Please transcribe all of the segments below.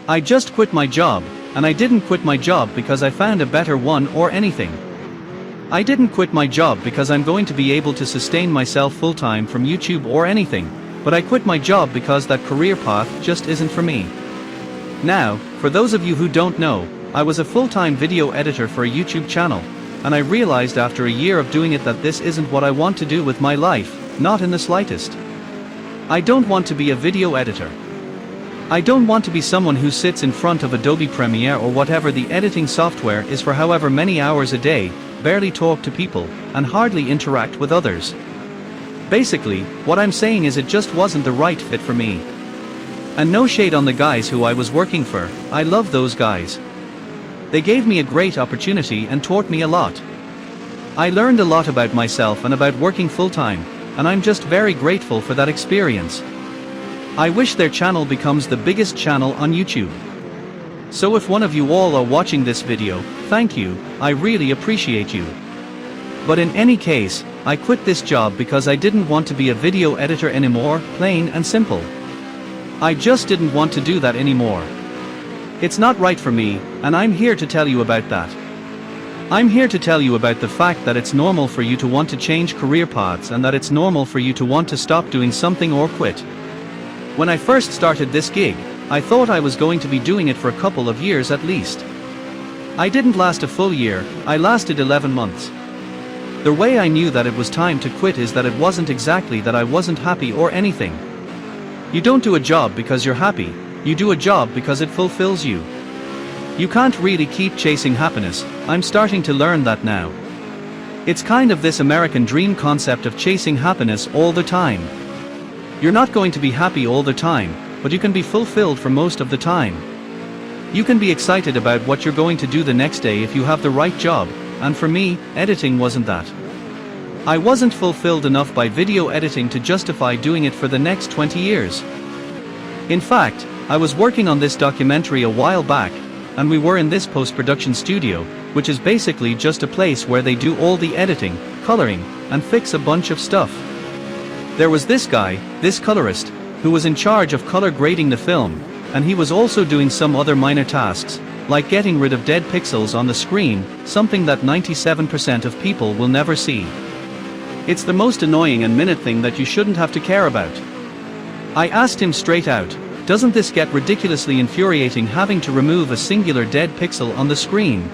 I just quit my job, and I didn't quit my job because I found a better one or anything. I didn't quit my job because I'm going to be able to sustain myself full-time from YouTube or anything, but I quit my job because that career path just isn't for me. Now, for those of you who don't know, I was a full-time video editor for a YouTube channel, and I realized after a year of doing it that this isn't what I want to do with my life, not in the slightest. I don't want to be a video editor. I don't want to be someone who sits in front of Adobe Premiere or whatever the editing software is for however many hours a day, barely talk to people, and hardly interact with others. Basically, what I'm saying is it just wasn't the right fit for me. And no shade on the guys who I was working for, I love those guys. They gave me a great opportunity and taught me a lot. I learned a lot about myself and about working full-time, and I'm just very grateful for that experience. I wish their channel becomes the biggest channel on YouTube. So if one of you all are watching this video, thank you, I really appreciate you. But in any case, I quit this job because I didn't want to be a video editor anymore, plain and simple. I just didn't want to do that anymore. It's not right for me, and I'm here to tell you about that. I'm here to tell you about the fact that it's normal for you to want to change career paths and that it's normal for you to want to stop doing something or quit. When I first started this gig, I thought I was going to be doing it for a couple of years at least. I didn't last a full year, I lasted 11 months. The way I knew that it was time to quit is that it wasn't exactly that I wasn't happy or anything. You don't do a job because you're happy, you do a job because it fulfills you. You can't really keep chasing happiness, I'm starting to learn that now. It's kind of this American dream concept of chasing happiness all the time. You're not going to be happy all the time, but you can be fulfilled for most of the time. You can be excited about what you're going to do the next day if you have the right job, and for me, editing wasn't that. I wasn't fulfilled enough by video editing to justify doing it for the next 20 years. In fact, I was working on this documentary a while back, and we were in this post-production studio, which is basically just a place where they do all the editing, coloring, and fix a bunch of stuff. There was this guy, this colorist, who was in charge of color grading the film, and he was also doing some other minor tasks, like getting rid of dead pixels on the screen, something that 97% of people will never see. It's the most annoying and minute thing that you shouldn't have to care about. I asked him straight out, doesn't this get ridiculously infuriating having to remove a singular dead pixel on the screen?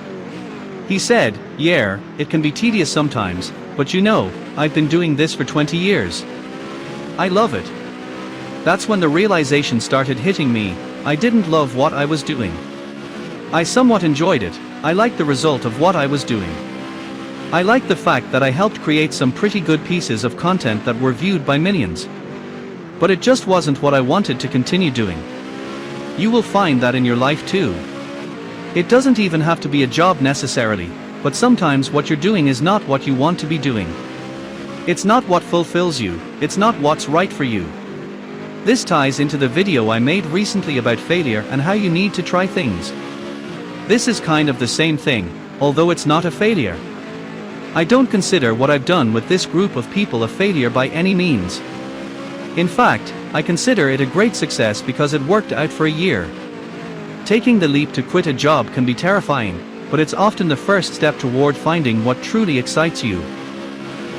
He said, yeah, it can be tedious sometimes, but you know, I've been doing this for 20 years. I love it. That's when the realization started hitting me, I didn't love what I was doing. I somewhat enjoyed it, I liked the result of what I was doing. I liked the fact that I helped create some pretty good pieces of content that were viewed by millions. But it just wasn't what I wanted to continue doing. You will find that in your life too. It doesn't even have to be a job necessarily, but sometimes what you're doing is not what you want to be doing. It's not what fulfills you, it's not what's right for you. This ties into the video I made recently about failure and how you need to try things. This is kind of the same thing, although it's not a failure. I don't consider what I've done with this group of people a failure by any means. In fact, I consider it a great success because it worked out for a year. Taking the leap to quit a job can be terrifying, but it's often the first step toward finding what truly excites you.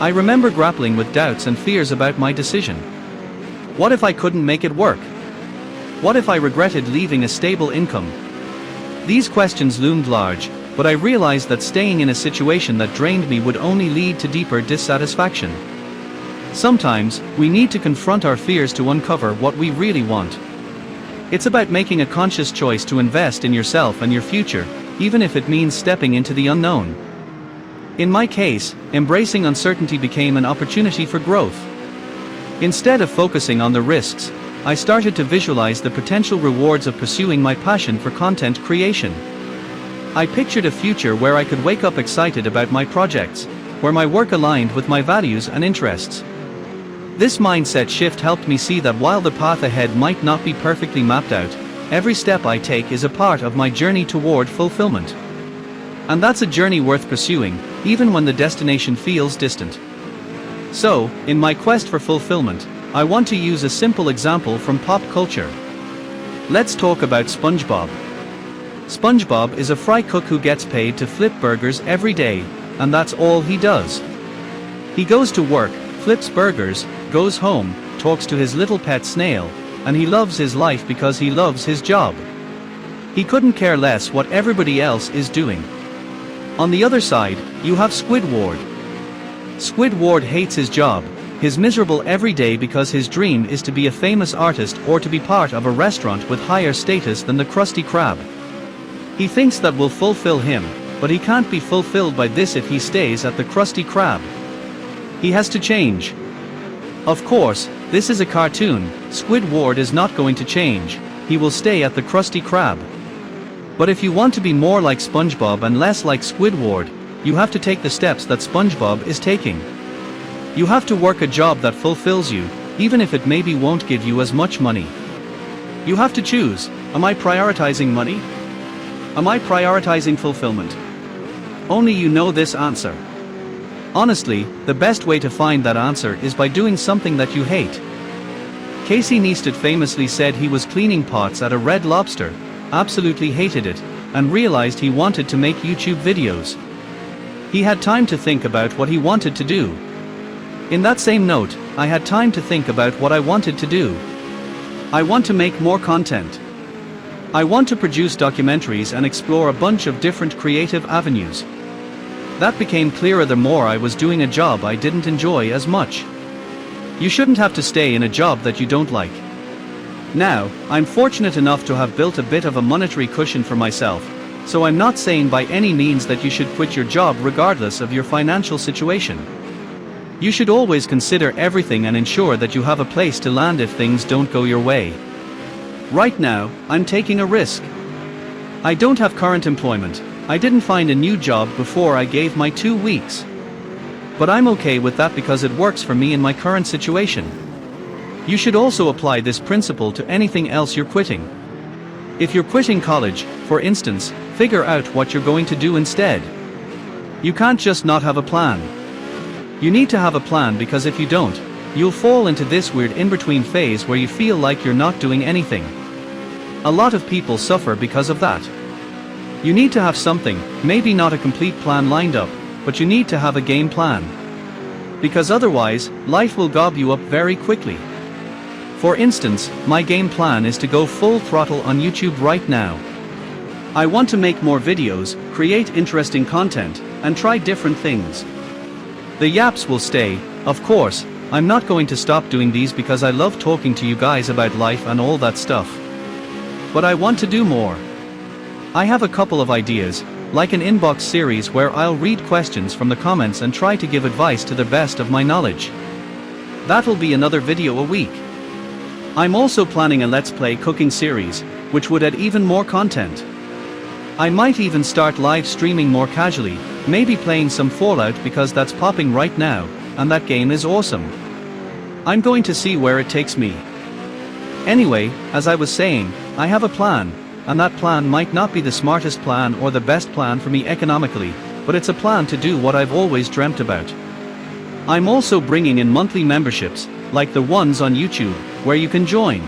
I remember grappling with doubts and fears about my decision. What if I couldn't make it work? What if I regretted leaving a stable income? These questions loomed large, but I realized that staying in a situation that drained me would only lead to deeper dissatisfaction. Sometimes, we need to confront our fears to uncover what we really want. It's about making a conscious choice to invest in yourself and your future, even if it means stepping into the unknown. In my case, embracing uncertainty became an opportunity for growth. Instead of focusing on the risks, I started to visualize the potential rewards of pursuing my passion for content creation. I pictured a future where I could wake up excited about my projects, where my work aligned with my values and interests. This mindset shift helped me see that while the path ahead might not be perfectly mapped out, every step I take is a part of my journey toward fulfillment. And that's a journey worth pursuing, even when the destination feels distant. So, in my quest for fulfillment, I want to use a simple example from pop culture. Let's talk about SpongeBob. SpongeBob is a fry cook who gets paid to flip burgers every day, and that's all he does. He goes to work, flips burgers, goes home, talks to his little pet snail, and he loves his life because he loves his job. He couldn't care less what everybody else is doing. On the other side, you have Squidward. Squidward hates his job. He's miserable every day because his dream is to be a famous artist or to be part of a restaurant with higher status than the Krusty Krab. He thinks that will fulfill him, but he can't be fulfilled by this if he stays at the Krusty Krab. He has to change. Of course, this is a cartoon. Squidward is not going to change. He will stay at the Krusty Krab. But if you want to be more like SpongeBob and less like Squidward, you have to take the steps that SpongeBob is taking. You have to work a job that fulfills you, even if it maybe won't give you as much money. You have to choose, am I prioritizing money? Am I prioritizing fulfillment? Only you know this answer. Honestly, the best way to find that answer is by doing something that you hate. Casey Neistat famously said he was cleaning pots at a Red Lobster, absolutely hated it, and realized he wanted to make YouTube videos. He had time to think about what he wanted to do. In that same note, I had time to think about what I wanted to do. I want to make more content. I want to produce documentaries and explore a bunch of different creative avenues. That became clearer the more I was doing a job I didn't enjoy as much. You shouldn't have to stay in a job that you don't like. Now, I'm fortunate enough to have built a bit of a monetary cushion for myself, so I'm not saying by any means that you should quit your job regardless of your financial situation. You should always consider everything and ensure that you have a place to land if things don't go your way. Right now, I'm taking a risk. I don't have current employment. I didn't find a new job before I gave my 2 weeks. But I'm okay with that because it works for me in my current situation. You should also apply this principle to anything else you're quitting. If you're quitting college, for instance, figure out what you're going to do instead. You can't just not have a plan. You need to have a plan because if you don't, you'll fall into this weird in-between phase where you feel like you're not doing anything. A lot of people suffer because of that. You need to have something, maybe not a complete plan lined up, but you need to have a game plan. Because otherwise, life will gob you up very quickly. For instance, my game plan is to go full throttle on YouTube right now. I want to make more videos, create interesting content, and try different things. The yaps will stay, of course. I'm not going to stop doing these because I love talking to you guys about life and all that stuff. But I want to do more. I have a couple of ideas, like an inbox series where I'll read questions from the comments and try to give advice to the best of my knowledge. That'll be another video a week. I'm also planning a Let's Play cooking series, which would add even more content. I might even start live streaming more casually, maybe playing some Fallout because that's popping right now, and that game is awesome. I'm going to see where it takes me. Anyway, as I was saying, I have a plan, and that plan might not be the smartest plan or the best plan for me economically, but it's a plan to do what I've always dreamt about. I'm also bringing in monthly memberships, like the ones on YouTube, where you can join.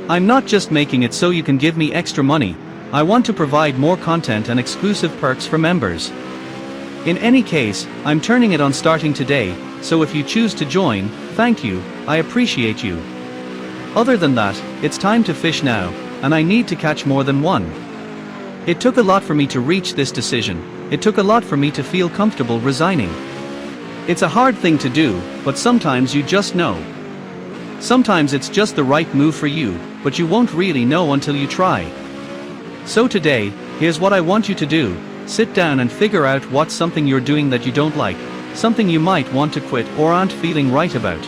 I'm not just making it so you can give me extra money. I want to provide more content and exclusive perks for members. In any case, I'm turning it on starting today, so if you choose to join, thank you, I appreciate you. Other than that, it's time to fish now, and I need to catch more than one. It took a lot for me to reach this decision. It took a lot for me to feel comfortable resigning. It's a hard thing to do, but sometimes you just know. Sometimes it's just the right move for you, but you won't really know until you try. So today, here's what I want you to do. Sit down and figure out what's something you're doing that you don't like, something you might want to quit or aren't feeling right about.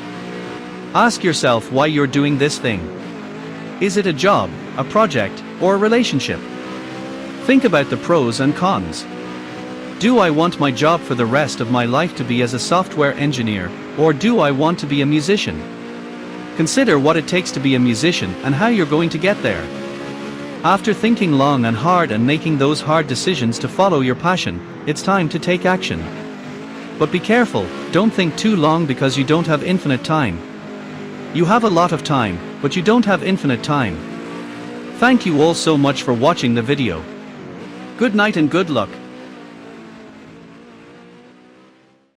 Ask yourself why you're doing this thing. Is it a job, a project, or a relationship? Think about the pros and cons. Do I want my job for the rest of my life to be as a software engineer, or do I want to be a musician? Consider what it takes to be a musician and how you're going to get there. After thinking long and hard and making those hard decisions to follow your passion, it's time to take action. But be careful, don't think too long because you don't have infinite time. You have a lot of time, but you don't have infinite time. Thank you all so much for watching the video. Good night and good luck.